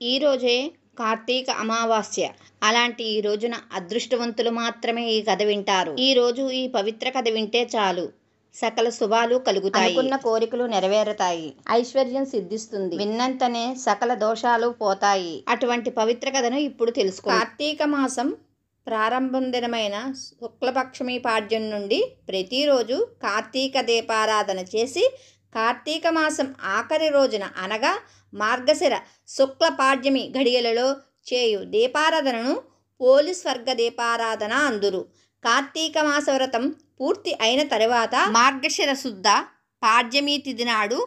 ఈరోజే కార్తీక అమావాస్య. అలాంటి ఈ రోజున అదృష్టవంతులు మాత్రమే ఈ కథ వింటారు. ఈరోజు ఈ పవిత్ర కథ వింటే చాలు, సకల శుభాలు కలుగుతాయి, అనుకున్న కోరికలు నెరవేరుతాయి, ఐశ్వర్యం సిద్ధిస్తుంది, విన్నంతనే సకల దోషాలు పోతాయి. అటువంటి పవిత్ర కథను ఇప్పుడు తెలుసుకుందాం. కార్తీక మాసం ప్రారంభం దినమైన శుక్లపక్షమి పాడ్యం నుండి ప్రతిరోజు కార్తీక దీపారాధన చేసి కార్తీక మాసం ఆఖరి రోజున అనగా మార్గశిర శుక్ల పాడ్యమి ఘడియలలో చేయు దీపారాధనను పోలి స్వర్గ దీపారాధన అందురు. కార్తీక మాస వ్రతం పూర్తి అయిన తరువాత మార్గశిర శుద్ధ పాడ్యమి తిథి నాడు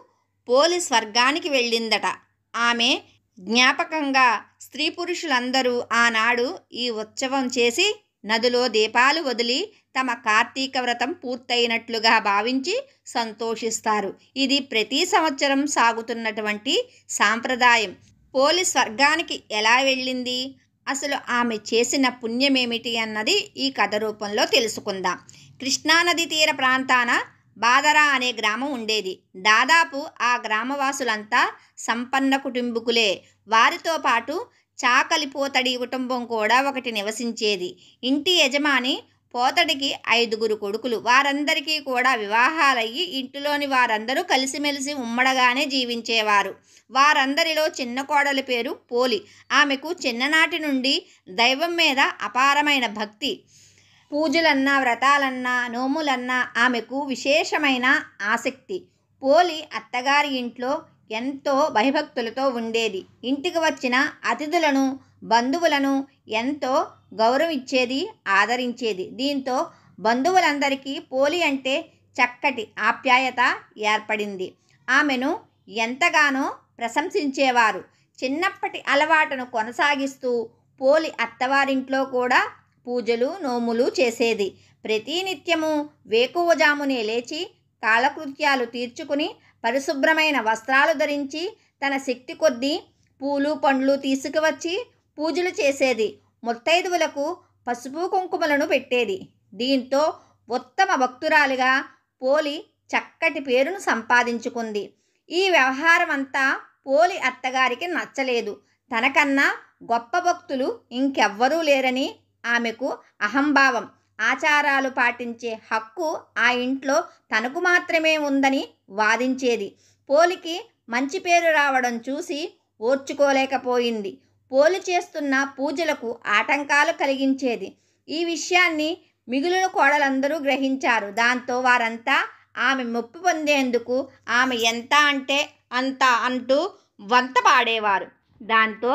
పోలి స్వర్గానికి వెళ్ళిందట. ఆమె జ్ఞాపకంగా స్త్రీ పురుషులందరూ ఆనాడు ఈ ఉత్సవం చేసి నదిలో దీపాలు వదిలి తమ కార్తీక వ్రతం పూర్తయినట్లుగా భావించి సంతోషిస్తారు. ఇది ప్రతి సంవత్సరం సాగుతున్నటువంటి సాంప్రదాయం. పోలి స్వర్గానికి ఎలా వెళ్ళింది, అసలు ఆమె చేసిన పుణ్యమేమిటి అన్నది ఈ కథ రూపంలో తెలుసుకుందాం. కృష్ణానది తీర ప్రాంతాన బాదరా అనే గ్రామం ఉండేది. దాదాపు ఆ గ్రామవాసులంతా సంపన్న కుటుంబకులే. వారితో పాటు చాకలి పోతడి కుటుంబం కూడా ఒకటి నివసించేది. ఇంటి యజమాని పోతడికి 5 కొడుకులు. వారందరికీ కూడా వివాహాలయ్యి ఇంటిలోని వారందరూ కలిసిమెలిసి ఉమ్మడగానే జీవించేవారు. వారందరిలో చిన్న కోడలి పేరు పోలి. ఆమెకు చిన్ననాటి నుండి దైవం మీద అపారమైన భక్తి. పూజలన్నా వ్రతాలన్నా నోములన్నా ఆమెకు విశేషమైన ఆసక్తి. పోలి అత్తగారి ఇంట్లో ఎంతో భయభక్తులతో ఉండేది. ఇంటికి వచ్చిన అతిథులను బంధువులను ఎంతో గౌరవించేది, ఆదరించేది. దీంతో బంధువులందరికీ పోలి అంటే చక్కటి ఆప్యాయత ఏర్పడింది. ఆమెను ఎంతగానో ప్రశంసించేవారు. చిన్నప్పటి అలవాటును కొనసాగిస్తూ పోలి అత్తవారింట్లో కూడా పూజలు నోములు చేసేది. ప్రతినిత్యము వేకువజామునే లేచి కాలకృత్యాలు తీర్చుకుని పరిశుభ్రమైన వస్త్రాలు ధరించి తన శక్తి కొద్దీ పూలు పండ్లు తీసుకువచ్చి పూజలు చేసేది. ముత్తైదువులకు పసుపు కుంకుమలను పెట్టేది. దీంతో ఉత్తమ భక్తురాలిగా పోలి చక్కటి పేరును సంపాదించుకుంది. ఈ వ్యవహారం అంతా పోలి అత్తగారికి నచ్చలేదు. తనకన్నా గొప్ప భక్తులు ఇంకెవ్వరూ లేరని ఆమెకు అహంభావం. ఆచారాలు పాటించే హక్కు ఆ ఇంట్లో తనకు మాత్రమే ఉందని వాదించేది. పోలికి మంచి పేరు రావడం చూసి ఓర్చుకోలేకపోయింది. పోలి చేస్తున్న పూజలకు ఆటంకాలు కలిగించేది. ఈ విషయాన్ని మిగిలిన కోడలందరూ గ్రహించారు. దాంతో వారంతా ఆమె మెప్పు పొందేందుకు ఆమె ఎంత అంటే అంత అంటూ వంత పాడేవారు. దాంతో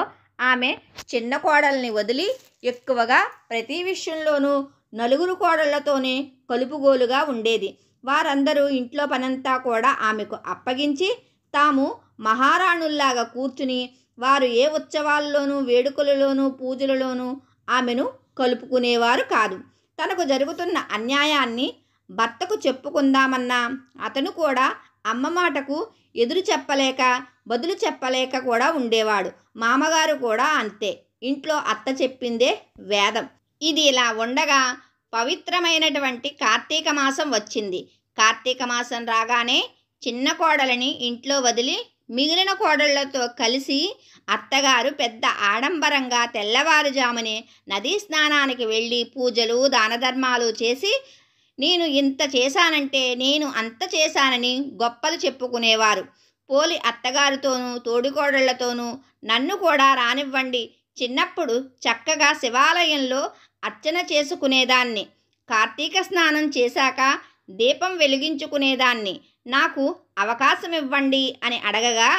ఆమె చిన్న కోడల్ని వదిలి ఎక్కువగా ప్రతి విషయంలోనూ నలుగురు కోడళ్లతోనే కలుపుగోలుగా ఉండేది. వారందరూ ఇంట్లో పనంతా కూడా ఆమెకు అప్పగించి తాము మహారాణుల్లాగా కూర్చుని వారు ఏ ఉత్సవాల్లోనూ వేడుకలలోనూ పూజలలోనూ ఆమెను కలుపుకునేవారు కాదు. తనకు జరుగుతున్న అన్యాయాన్ని భర్తకు చెప్పుకుందామన్నా అతను కూడా అమ్మ మాటకు ఎదురు చెప్పలేక బదులు చెప్పలేక కూడా ఉండేవాడు. మామగారు కూడా అంతే. ఇంట్లో అత్త చెప్పిందే వేదం. ఇది ఇలా ఉండగా పవిత్రమైనటువంటి కార్తీక మాసం వచ్చింది. కార్తీక మాసం రాగానే చిన్న కోడలిని ఇంట్లో వదిలి మిగిలిన కోడళ్లతో కలిసి అత్తగారు పెద్ద ఆడంబరంగా తెల్లవారుజామునే నదీ స్నానానికి వెళ్ళి పూజలు దానధర్మాలు చేసి నేను ఇంత చేశానంటే నేను అంత చేశానని గొప్పలు చెప్పుకునేవారు. పోలి అత్తగారితోనూ తోడికోడళ్లతోనూ నన్ను కూడా రానివ్వండి, చిన్నప్పుడు చక్కగా శివాలయంలో అర్చన చేసుకునేదాన్ని, కార్తీక స్నానం చేశాక దీపం వెలిగించుకునేదాన్ని, నాకు అవకాశం ఇవ్వండి అని అడగగా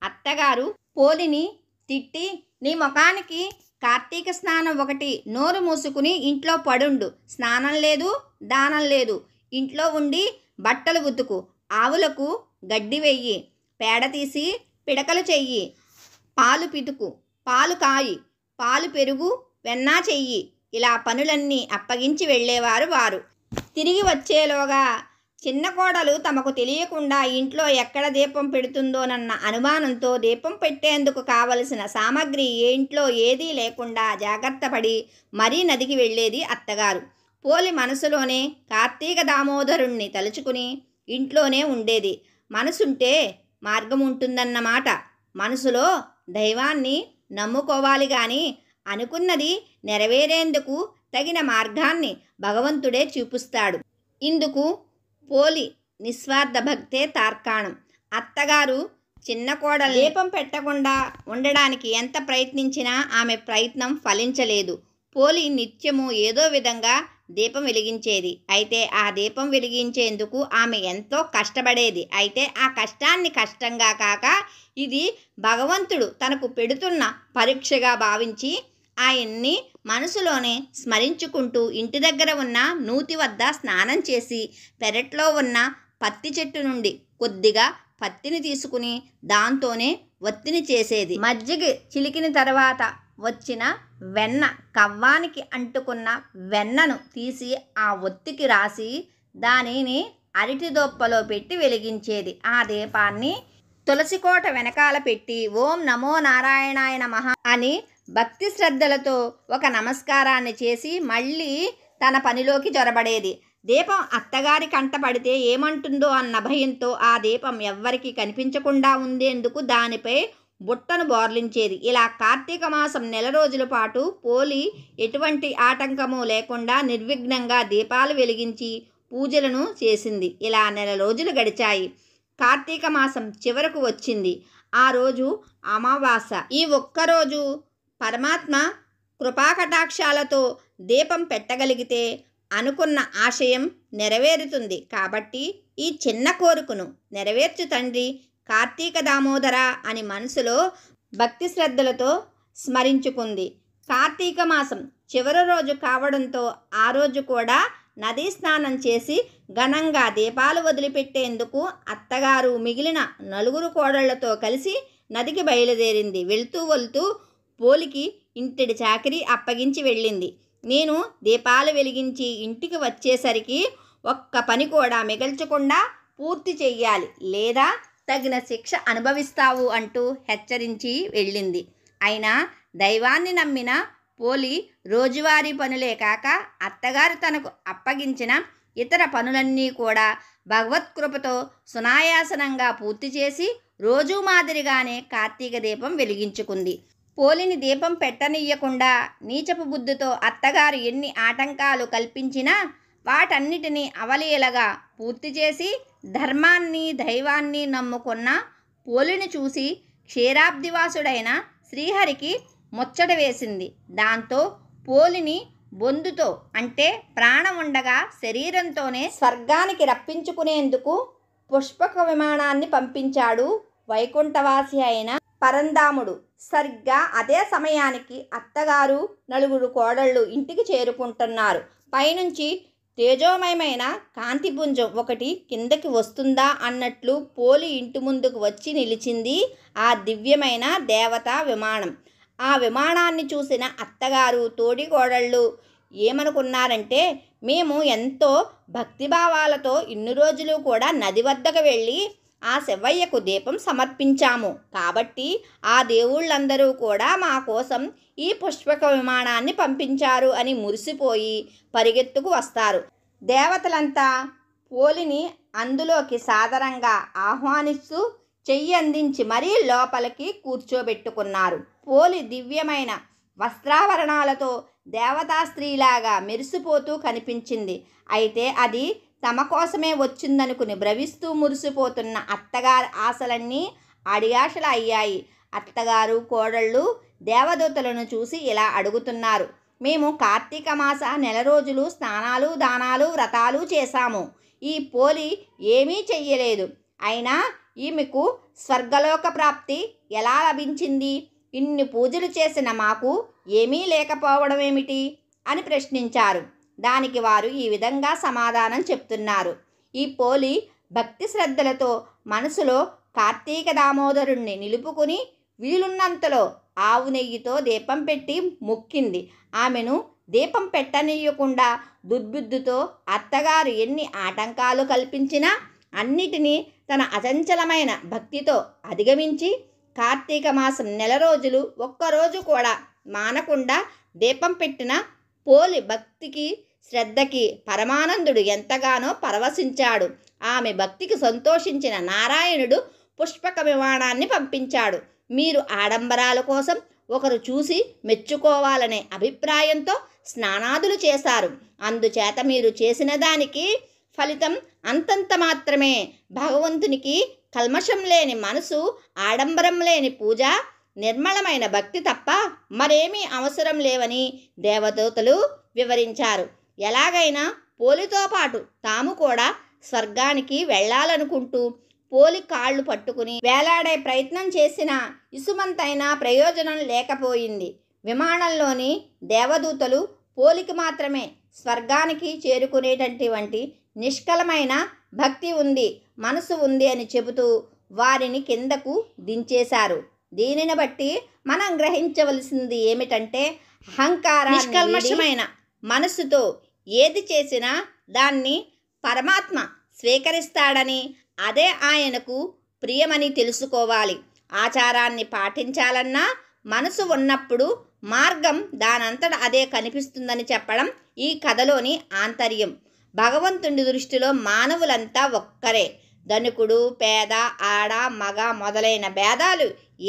అత్తగారు పోలిని తిట్టి, నీ ముఖానికి కార్తీక స్నానం ఒకటి, నోరు మూసుకుని ఇంట్లో పడుండు, స్నానం లేదు దానం లేదు, ఇంట్లో ఉండి బట్టలు ఉతుకు, ఆవులకు గడ్డి వెయ్యి, పేడ తీసి పిడకలు చెయ్యి, పాలు పితుకు, పాలు కాయి, పాలు పెరుగు వెన్నా చెయ్యి, ఇలా పనులన్నీ అప్పగించి వెళ్ళేవారు వారు. తిరిగి వచ్చేలోగా చిన్న కోడలు తమకు తెలియకుండా ఇంట్లో ఎక్కడ దీపం పెడుతుందోనన్న అనుమానంతో దీపం పెట్టేందుకు కావలసిన సామాగ్రి ఇంట్లో ఏదీ లేకుండా జాగ్రత్త పడి మరీ నదికి వెళ్ళేది అత్తగారు. పోలి మనసులోనే కార్తీక దామోదరుణ్ణి తలుచుకుని ఇంట్లోనే ఉండేది. మనసుంటే మార్గం ఉంటుందన్నమాట. మనసులో దైవాన్ని నమ్ముకోవాలి గాని అనుకున్నది నెరవేరేందుకు తగిన మార్గాన్ని భగవంతుడే చూపిస్తాడు. ఇందుకు పోలి నిస్వార్థ భక్తే తార్కాణం. అత్తగారు చిన్న కోడలు దీపం పెట్టకుండా ఉండడానికి ఎంత ప్రయత్నించినా ఆమె ప్రయత్నం ఫలించలేదు. పోలి నిత్యము ఏదో విధంగా దీపం వెలిగించేది. అయితే ఆ దీపం వెలిగించేందుకు ఆమె ఎంతో కష్టపడేది. అయితే ఆ కష్టాన్ని కష్టంగా కాక ఇది భగవంతుడు తనకు పెడుతున్న పరీక్షగా భావించి ఆయన్ని మనసులోనే స్మరించుకుంటూ ఇంటి దగ్గర ఉన్న నూతి వద్ద స్నానం చేసి పెరట్లో ఉన్న పత్తి చెట్టు నుండి కొద్దిగా పత్తిని తీసుకుని దాంతోనే ఒత్తిని చేసేది. మజ్జిగ చిలికిన తర్వాత వచ్చిన వెన్న కవ్వానికి అంటుకున్న వెన్నను తీసి ఆ ఒత్తికి రాసి దానిని అరటి దొప్పలో పెట్టి వెలిగించేది. ఆ దీపాన్ని తులసికోట వెనకాల పెట్టి ఓం నమో నారాయణాయ నమః అని భక్తి శ్రద్ధలతో ఒక నమస్కారాన్ని చేసి మళ్ళీ తన పనిలోకి జొరబడేది. దీపం అత్తగారి కంట పడితే ఏమంటుందో అన్న భయంతో ఆ దీపం ఎవ్వరికీ కనిపించకుండా ఉండేందుకు దానిపై బుట్టను బోర్లించేది. ఇలా కార్తీక మాసం నెల రోజుల పాటు పోలి ఎటువంటి ఆటంకము లేకుండా నిర్విఘ్నంగా దీపాలు వెలిగించి పూజలను చేసింది. ఇలా నెల రోజులు గడిచాయి. కార్తీక మాసం చివరకు వచ్చింది. ఆ రోజు అమావాస్య. ఈ ఒక్కరోజు పరమాత్మ కృపాకటాక్షాలతో దీపం పెట్టగలిగితే అనుకున్న ఆశయం నెరవేరుతుంది. కాబట్టి ఈ చిన్న కోరికను నెరవేర్చు తండ్రి కార్తీక దామోదర అని మనసులో భక్తి శ్రద్ధలతో స్మరించుకుంది. కార్తీక మాసం చివరి రోజు కావడంతో ఆ రోజు కూడా నదీ స్నానం చేసి ఘనంగా దీపాలు వదిలిపెట్టేందుకు అత్తగారు మిగిలిన 4 కోడళ్లతో కలిసి నదికి బయలుదేరింది. వెళ్తూ పోలికి ఇంటిడి చాకిరీ అప్పగించి వెళ్ళింది. నేను దీపాలు వెలిగించి ఇంటికి వచ్చేసరికి ఒక్క పని కూడా మిగల్చకుండా పూర్తి చెయ్యాలి, లేదా తగిన శిక్ష అనుభవిస్తావు అంటూ హెచ్చరించి వెళ్ళింది. అయినా దైవాన్ని నమ్మిన పోలి రోజువారీ పనులే కాక అత్తగారు తనకు అప్పగించిన ఇతర పనులన్నీ కూడా భగవత్కృపతో సునాయాసనంగా పూర్తి చేసి రోజూ మాదిరిగానే కార్తీక దీపం వెలిగించుకుంది. పోలిని దీపం పెట్టనీయకుండా నీచపు బుద్ధితో అత్తగారు ఎన్ని ఆటంకాలు కల్పించినా వాటన్నిటినీ అవలీలగా పూర్తి చేసి ధర్మాన్ని దైవాన్ని నమ్ముకున్న పోలిని చూసి క్షీరాబ్దివాసుడైన శ్రీహరికి ముచ్చట వేసింది. దాంతో పోలిని బొందుతో అంటే ప్రాణం ఉండగా శరీరంతోనే స్వర్గానికి రప్పించుకునేందుకు పుష్పక విమానాన్ని పంపించాడు వైకుంఠవాసి అయిన పరంధాముడు. సరిగ్గా అదే సమయానికి అత్తగారు 4 కోడళ్ళు ఇంటికి చేరుకుంటున్నారు. పైనుంచి తేజోమయమైన కాంతిపుంజం ఒకటి కిందకి వస్తుందా అన్నట్లు పోలి ఇంటి ముందుకు వచ్చి నిలిచింది ఆ దివ్యమైన దేవతా విమానం. ఆ విమానాన్ని చూసిన అత్తగారు తోడి కోడళ్ళు ఏమనుకున్నారంటే, మేము ఎంతో భక్తిభావాలతో ఇన్ని రోజులు కూడా నది వద్దకు వెళ్ళి ఆ శివయ్యకు దీపం సమర్పించాము. కాబట్టి ఆ దేవుళ్ళందరూ కూడా మా కోసం ఈ పుష్పక విమానాన్ని పంపించారు అని మురిసిపోయి పరిగెత్తుకు వస్తారు. దేవతలంతా పోలిని అందులోకి సాదరంగా ఆహ్వానిస్తూ చెయ్యి అందించి మరీ లోపలికి కూర్చోబెట్టుకున్నారు. పోలి దివ్యమైన వస్త్రాభరణాలతో దేవతా స్త్రీలాగా మెరిసిపోతూ కనిపించింది. అయితే అది తమ కోసమే వచ్చిందనుకుని భ్రవిస్తూ మురిసిపోతున్న అత్తగారి ఆశలన్నీ అడియాశలు అయ్యాయి. అత్తగారు కోడళ్ళు దేవదూతలను చూసి ఇలా అడుగుతున్నారు, మేము కార్తీక మాస నెల రోజులు స్నానాలు దానాలు వ్రతాలు చేశాము. ఈ పోలి ఏమీ చెయ్యలేదు. అయినా ఈమెకు స్వర్గలోక ప్రాప్తి ఎలా లభించింది? ఇన్ని పూజలు చేసిన మాకు ఏమీ లేకపోవడం ఏమిటి అని ప్రశ్నించారు. దానికి వారు ఈ విధంగా సమాధానం చెప్తున్నారు. ఈ పోలి భక్తి శ్రద్ధలతో మనసులో కార్తీక దామోదరుణ్ణి నిలుపుకుని వీలున్నంతలో ఆవు నెయ్యితో దీపం పెట్టి మొక్కింది. ఆమెను దీపం పెట్టనీయకుండా దుర్బుద్ధితో అత్తగారు ఎన్ని ఆటంకాలు కల్పించినా అన్నిటినీ తన అచంచలమైన భక్తితో అధిగమించి కార్తీక మాసం నెల రోజులు ఒక్కరోజు కూడా మానకుండా దీపం పెట్టిన పోలి భక్తికి శ్రద్ధకి పరమానందుడు ఎంతగానో పరవశించాడు. ఆమె భక్తికి సంతోషించిన నారాయణుడు పుష్పక విమానాన్ని పంపించాడు. మీరు ఆడంబరాల కోసం ఒకరు చూసి మెచ్చుకోవాలనే అభిప్రాయంతో స్నానాదులు చేశారు. అందుచేత మీరు చేసిన దానికి ఫలితం అంతంత మాత్రమే. భగవంతునికి కల్మషం లేని మనసు, ఆడంబరం లేని పూజ, నిర్మలమైన భక్తి తప్ప మరేమీ అవసరం లేవని దేవదూతలు వివరించారు. ఎలాగైనా పోలితో పాటు తాము కూడా స్వర్గానికి వెళ్ళాలనుకుంటూ పోలి కాళ్ళు పట్టుకుని వేలాడే ప్రయత్నం చేసిన ఇసుమంతైనా ప్రయోజనం లేకపోయింది. విమానంలోని దేవదూతలు పోలికి మాత్రమే స్వర్గానికి చేరుకునేటటువంటి నిష్కలమైన భక్తి ఉంది, మనసు ఉంది అని చెబుతూ వారిని కిందకు దించేశారు. దీనిని బట్టి మనం గ్రహించవలసింది ఏమిటంటే, అహంకారాన్ని నిష్కల్మషమైన మనసుతో ఏది చేసినా దాన్ని పరమాత్మ స్వీకరిస్తాడని, అదే ఆయనకు ప్రియమని తెలుసుకోవాలి. ఆచారాన్ని పాటించాలన్నా మనసు ఉన్నప్పుడు మార్గం దానంతట అదే కనిపిస్తుందని చెప్పడం ఈ కథలోని ఆంతర్యం. భగవంతుడి దృష్టిలో మానవులంతా ఒక్కరే. ధనికుడు, పేద, ఆడ, మగ మొదలైన భేదాలు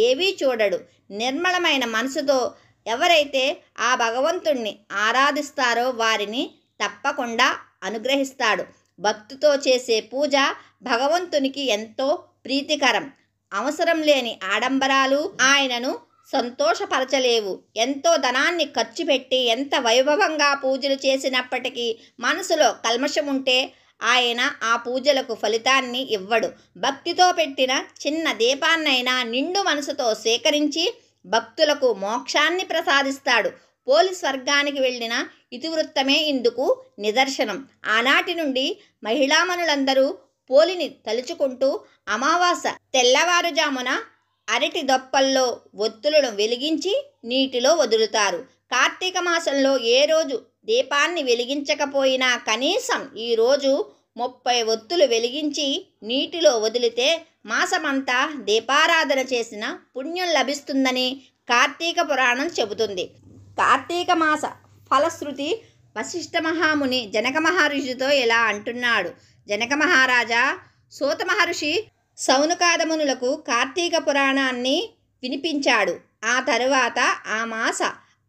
ఏవీ చూడడు. నిర్మలమైన మనసుతో ఎవరైతే ఆ భగవంతుణ్ణి ఆరాధిస్తారో వారిని తప్పకుండా అనుగ్రహిస్తాడు. భక్తితో చేసే పూజ భగవంతునికి ఎంతో ప్రీతికరం. అవసరం లేని ఆడంబరాలు ఆయనను సంతోషపరచలేవు. ఎంతో ధనాన్ని ఖర్చు పెట్టి ఎంత వైభవంగా పూజలు చేసినప్పటికీ మనసులో కల్మషం ఉంటే ఆయన ఆ పూజలకు ఫలితాన్ని ఇవ్వడు. భక్తితో పెట్టిన చిన్న దీపాన్నైనా నిండు మనసుతో స్వీకరించి భక్తులకు మోక్షాన్ని ప్రసాదిస్తాడు. పోలి స్వర్గానికి వెళ్ళిన ఇతివృత్తమే ఇందుకు నిదర్శనం. ఆనాటి నుండి మహిళామణులందరూ పోలిని తలుచుకుంటూ అమావాస్య తెల్లవారుజామున అరటి దొప్పల్లో ఒత్తులను వెలిగించి నీటిలో వదులుతారు. కార్తీక మాసంలో ఏ రోజు దీపాన్ని వెలిగించకపోయినా కనీసం ఈరోజు 30 ఒత్తులు వెలిగించి నీటిలో వదిలితే మాసమంతా దీపారాధన చేసిన పుణ్యం లభిస్తుందని కార్తీక పురాణం చెబుతుంది. కార్తీక మాస ఫలశ్రుతి వశిష్ఠ మహాముని జనక మహర్షితో ఇలా అంటున్నాడు. జనక మహారాజా, సూత మహర్షి సౌనకాదమునులకు కార్తీక పురాణాన్ని వినిపించాడు. ఆ తరువాత ఆ మాస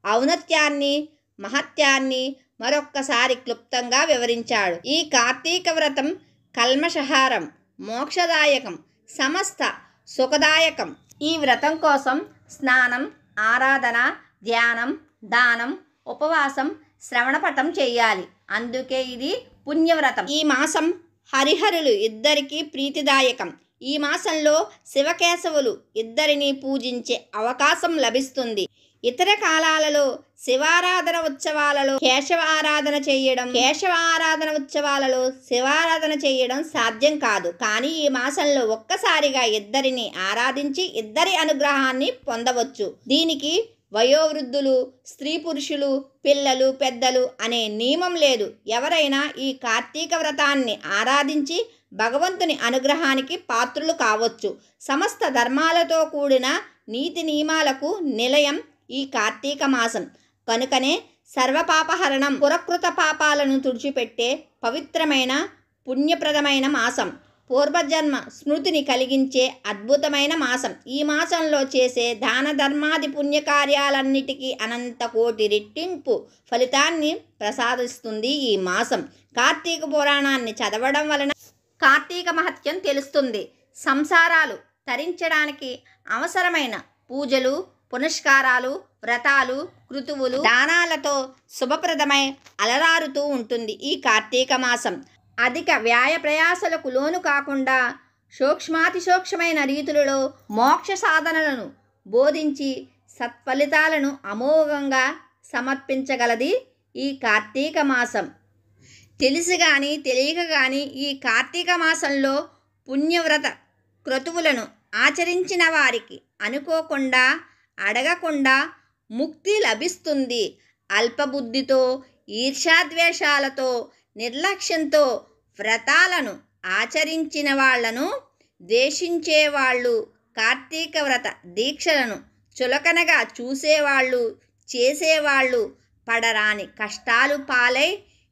ఔన్నత్యాన్ని, మహత్యాన్ని మరొక్కసారి క్లుప్తంగా వివరించాడు. ఈ కార్తీక వ్రతం కల్మషహారం, మోక్షదాయకం, సమస్త సుఖదాయకం. ఈ వ్రతం కోసం స్నానం, ఆరాధన, ధ్యానం, దానం, ఉపవాసం, శ్రవణపఠం చేయాలి. అందుకే ఇది పుణ్యవ్రతం. ఈ మాసం హరిహరులు ఇద్దరికీ ప్రీతిదాయకం. ఈ మాసంలో శివకేశవులు ఇద్దరిని పూజించే అవకాశం లభిస్తుంది. ఇతర కాలాలలో శివారాధన ఉత్సవాలలో కేశవ ఆరాధన చేయడం సాధ్యం కాదు. కానీ ఈ మాసంలో ఒక్కసారిగా ఇద్దరిని ఆరాధించి ఇద్దరి అనుగ్రహాన్ని పొందవచ్చు. దీనికి వయోవృద్ధులు, స్త్రీ పురుషులు, పిల్లలు, పెద్దలు అనే నియమం లేదు. ఎవరైనా ఈ కార్తీక వ్రతాన్ని ఆరాధించి భగవంతుని అనుగ్రహానికి పాత్రులు కావచ్చు. సమస్త ధర్మాలతో కూడిన నీతి నియమాలకు నిలయం ఈ కార్తీక మాసం. కనుకనే సర్వపాపహరణం, పురకృత పాపాలను తుడిచిపెట్టే పవిత్రమైన పుణ్యప్రదమైన మాసం. పూర్వజన్మ స్మృతిని కలిగించే అద్భుతమైన మాసం. ఈ మాసంలో చేసే దాన ధర్మాది పుణ్యకార్యాలన్నిటికీ అనంత కోటి రెట్టింపు ఫలితాన్ని ప్రసాదిస్తుంది ఈ మాసం. కార్తీక పురాణాన్ని చదవడం వలన కార్తీక మహత్యం తెలుస్తుంది. సంసారాలు తరించడానికి అవసరమైన పూజలు, పునస్కారాలు, వ్రతాలు, కృతువులు, దానాలతో శుభప్రదమై అలరారుతూ ఉంటుంది. ఈ కార్తీక మాసం అధిక వ్యాయ ప్రయాసలకు లోను కాకుండా సూక్ష్మాతి సూక్ష్మమైన రీతులలో మోక్ష సాధనలను బోధించి సత్ఫలితాలను అమోఘంగా సమర్పించగలది ఈ కార్తీక మాసం. తెలిసి కానీ తెలియక కానీ ఈ కార్తీక మాసంలో పుణ్యవ్రత క్రతువులను ఆచరించిన వారికి అనుకోకుండా, అడగకుండా ముక్తి లభిస్తుంది. అల్పబుద్ధితో, ఈర్ష్యాద్వేషాలతో, నిర్లక్ష్యంతో వ్రతాలను ఆచరించిన వాళ్లను ద్వేషించేవాళ్ళు, కార్తీక వ్రత దీక్షలను చులకనగా చూసేవాళ్ళు, చేసేవాళ్ళు పడరాని కష్టాలు పాలై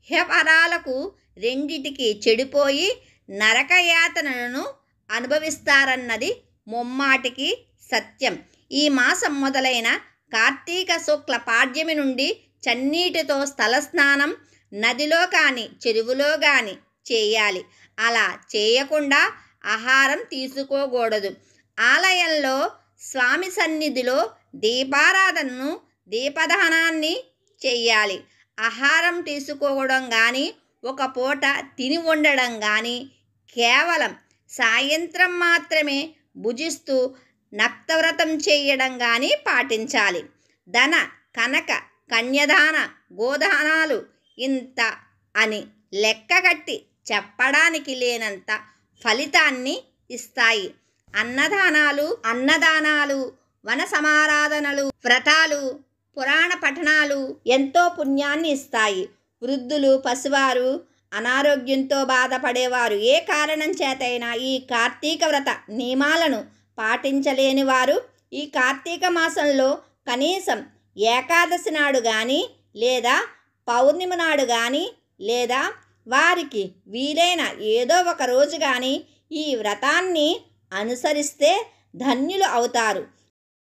హెపరాలకు రెండిటికి చెడిపోయి నరకయాతనలను అనుభవిస్తారన్నది ముమ్మాటికి సత్యం. ఈ మాసం మొదలైన కార్తీక శుక్ల పాడ్యమి నుండి చన్నీటితో స్థలస్నానం నదిలో కానీ చెరువులో కానీ చేయాలి. అలా చేయకుండా ఆహారం తీసుకోకూడదు. ఆలయంలో స్వామి సన్నిధిలో దీపారాధనను దీపదానాన్ని చెయ్యాలి. ఆహారం తీసుకోవడం కానీ ఒక పూట తిని ఉండడం కానీ కేవలం సాయంత్రం మాత్రమే భుజిస్తూ నక్తవ్రతం చేయడం కానీ పాటించాలి. ధన కనక కన్యదాన గోదానాలు ఇంత అని లెక్కగట్టి చెప్పడానికి లేనంత ఫలితాన్ని ఇస్తాయి. అన్నదానాలు వన సమారాధనలు వ్రతాలు పురాణ పఠనాలు ఎంతో పుణ్యాన్ని ఇస్తాయి. వృద్ధులు పసివారు అనారోగ్యంతో బాధపడేవారు ఏ కారణం చేతైనా ఈ కార్తీక వ్రత నియమాలను పాటించలేని వారు ఈ కార్తీక మాసంలో కనీసం ఏకాదశి నాడు కానీ లేదా పౌర్ణమి నాడు కానీ లేదా వారికి వీలైన ఏదో ఒక రోజు కానీ ఈ వ్రతాన్ని అనుసరిస్తే ధన్యులు అవుతారు.